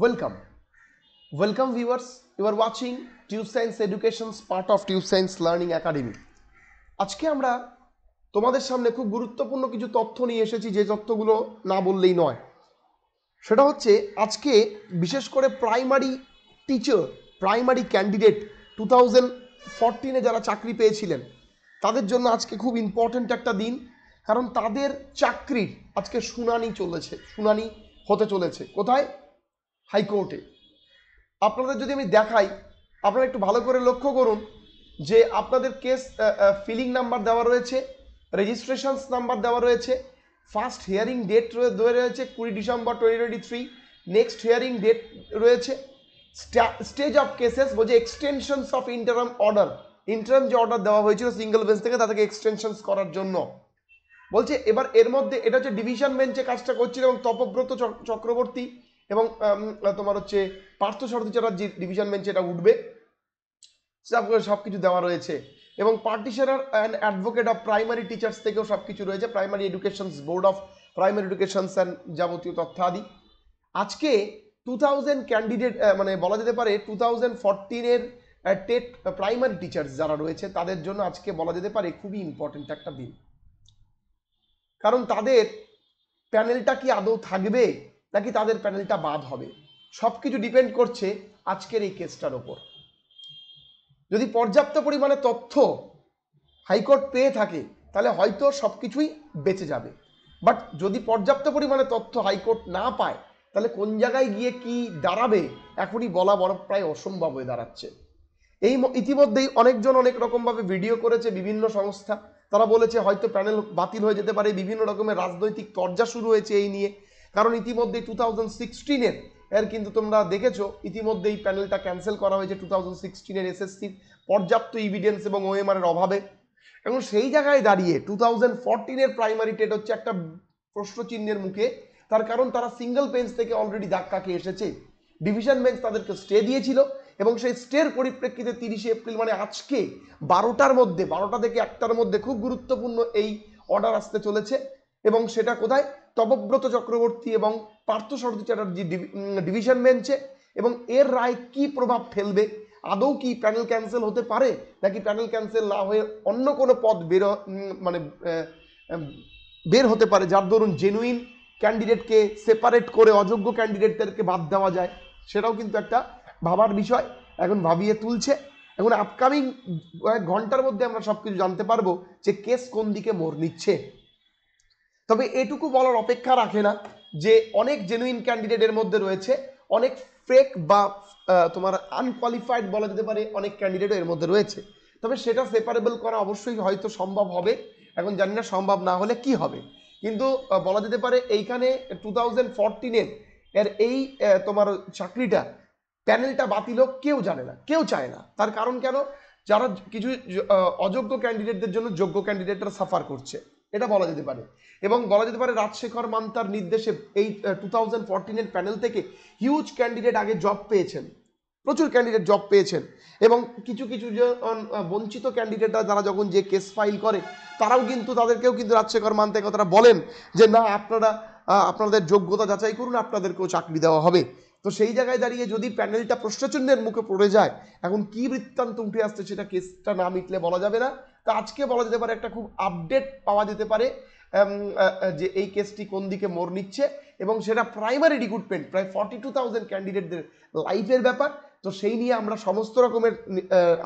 Welcome. Welcome viewers. You are watching TubeScience Education's part of TubeScience Learning Academy. আজকে আমরা তোমাদের সামনে খুব গুরুত্বপূর্ণ কিছু তথ্য নিয়ে এসেছি, যে তথ্যগুলো না বললেই নয়। সেটা হচ্ছে আজকে বিশেষ করে প্রাইমারি টিচার, প্রাইমারি ক্যান্ডিডেট 2014-এ যারা চাকরি পেয়েছিলেন তাদের জন্য আজকে খুব ইম্পর্ট্যান্ট একটা দিন, কারণ তাদের চাকরির আজকে শুনানি হতে চলেছে। কোথায়? হাইকোর্টে। আপনাদের যদি আমি দেখাই, আপনারা একটু ভালো করে লক্ষ্য করুন যে আপনাদের কেস ফিলিং নাম্বার দেওয়া রয়েছে, রেজিস্ট্রেশনস নাম্বার দেওয়া রয়েছে, ফার্স্ট হিয়ারিং ডেট রয়েছে 20 ডিসেম্বর 2023, নেক্সট হিয়ারিং ডেট রয়েছে, স্টেজ অফ কেসেস বলছে এক্সটেনশনস অফ ইন্টারাম অর্ডার, ইন্টারাম যে অর্ডার দেওয়া হয়েছিল সিঙ্গেল বেঞ্চ থেকে তাদেরকে এক্সটেনশনস করার জন্য বলছে। এবার এর মধ্যে এটা হচ্ছে ডিভিশন বেঞ্চে কাজটা করছিল এবং তপব্রত চক্রবর্তী এবং তোমার হচ্ছে পার্থসারথী চ্যাটার্জি ডিভিশন বেঞ্চে এটা উঠবে, সব কিছু দেওয়া রয়েছে। এবং petitioner and advocate of primary teachers থেকেও সব কিছু রয়েছে, primary educations board of primary educations and যাবতীয় তথ্যাদি। আজকে 2000 ক্যান্ডিডেট মানে বলা যেতে পারে 2014-এর টেট প্রাইমারি টিচার্স যারা রয়েছে তাদের জন্য আজকে বলা যেতে পারে খুবই ইম্পর্টেন্ট একটা দিন, কারণ তাদের প্যানেলটা কি আদৌ থাকবে নাকি তাদের প্যানেলটা বাদ হবে, সব কিছু ডিপেন্ড করছে আজকের এই কেসটার ওপর। যদি পর্যাপ্ত পরিমাণে তথ্য হাইকোর্ট পেয়ে থাকে তাহলে হয়তো সব কিছুই বেঁচে যাবে, বাট যদি পর্যাপ্ত পরিমাণে তথ্য হাইকোর্ট না পায় তাহলে কোন জায়গায় গিয়ে কি দাঁড়াবে এখনই বলা বড় প্রায় অসম্ভব হয়ে দাঁড়াচ্ছে। এই ইতিমধ্যেই অনেকজন অনেক রকমভাবে ভিডিও করেছে, বিভিন্ন সংস্থা তারা বলেছে হয়তো প্যানেল বাতিল হয়ে যেতে পারে, বিভিন্ন রকমের রাজনৈতিক তরজা শুরু হয়েছে এই নিয়ে, কারণ ইতিমধ্যেই 2016-এর কিন্তু তোমরা দেখেছো ইতিমধ্যেই প্যানেলটা ক্যান্সেল করা হয়েছে 2016-এর এসএসসির পর্যাপ্ত ইভিডেন্স এবং ওএমআর-এর অভাবে। এবং সেই জায়গায় দাঁড়িয়ে 2014-এর প্রাইমারি টেট হচ্ছে একটা প্রশ্নচিহ্নের মুখে, তার কারণ তারা সিঙ্গেল বেঞ্চ থেকে অলরেডি ধাক্কা খেয়ে এসেছে, ডিভিশন বেঞ্চ তাদেরকে স্টে দিয়েছিল এবং সেই স্টের পরিপ্রেক্ষিতে 30 এপ্রিল মানে আজকে 12টা থেকে 1টার মধ্যে খুব গুরুত্বপূর্ণ এই অর্ডার আসতে চলেছে। এবং সেটা কোথায়? তপব্রত চক্রবর্তী এবং পার্থসারথী চ্যাটার্জি ডিভিশন বেঞ্চে। এবং এর রায় কি প্রভাব ফেলবে, আদৌ কি প্যানেল ক্যান্সেল হতে পারে নাকি প্যানেল ক্যান্সেল না হয়ে অন্য কোনো পদ বের হতে পারে, যার দরুন জেনুইন ক্যান্ডিডেটকে সেপারেট করে অযোগ্য ক্যান্ডিডেটদেরকে বাদ দেওয়া যায়, সেটাও কিন্তু একটা ভাবার বিষয়, এখন ভাবিয়ে তুলছে। এখন আপকামিং ঘন্টার মধ্যে আমরা সবকিছু জানতে পারবো যে কেস কোন দিকে মোড় নিচ্ছে। তবে এটুকু বলার অপেক্ষা রাখে না যে অনেক জেনুইন ক্যান্ডিডেটের মধ্যে রয়েছে, অনেক ফেক বা তোমার আনকোয়ালিফাইড বলা যেতে পারে অনেক ক্যান্ডিডেটও এর মধ্যে রয়েছে। তবে সেটা সেপারেবল করা অবশ্যই হয়তো সম্ভব হবে, এখন জানি না সম্ভব না হলে কি হবে, কিন্তু বলা যেতে পারে এইখানে 2014-এর এই তোমার চাকরিটা প্যানেলটা বাতিল হোক কেউ জানে না, কেউ চায় না। তার কারণ কেন? যারা কিছু অযোগ্য ক্যান্ডিডেটদের জন্য যোগ্য ক্যান্ডিডেটরা সাফার করছে, এটা বলা যেতে পারে। এবং বলা যেতে পারে রাজশেখর মান্তার নির্দেশে এই 2014-এর প্যানেল থেকে হিউজ ক্যান্ডিডেট আগে জব পেয়েছেন, প্রচুর ক্যান্ডিডেট জব পেয়েছেন। এবং কিছু কিছু যে বঞ্চিত ক্যান্ডিডেটরা যারা যখন যে কেস ফাইল করে তারাও কিন্তু তাদেরকেও কিন্তু রাজশেখর মান্তা কথাটা বলেন যে না, আপনারা আপনাদের যোগ্যতা যাচাই করুন, আপনাদেরকেও চাকরি দেওয়া হবে। তো সেই জায়গায় দাঁড়িয়ে যদি প্যানেলটা প্রশ্নচিহ্নের মুখে পড়ে যায়, এখন কি বৃত্তান্ত উঠে আসছে সেটা কেসটা না মিটলে বলা যাবে না। তা আজকে বলা যেতে পারে একটা খুব আপডেট পাওয়া যেতে পারে যে এই কেসটি কোন দিকে মোড় নিচ্ছে, এবং সেটা প্রাইমারি রিক্রুটমেন্ট প্রায় 42,000 ক্যান্ডিডেটদের লাইফের ব্যাপার। তো সেই নিয়ে আমরা সমস্ত রকমের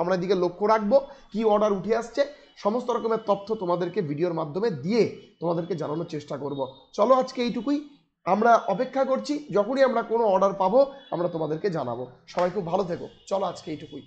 আমরা দিকে লক্ষ্য রাখবো, কি অর্ডার উঠে আসছে, সমস্ত রকমের তথ্য তোমাদেরকে ভিডিওর মাধ্যমে দিয়ে তোমাদেরকে জানানোর চেষ্টা করব। চলো আজকে এইটুকুই, আমরা অপেক্ষা করছি, যখনই আমরা কোনো অর্ডার পাবো আমরা তোমাদেরকে জানাবো। সবাই খুব ভালো থেকো, চলো আজকে এইটুকুই।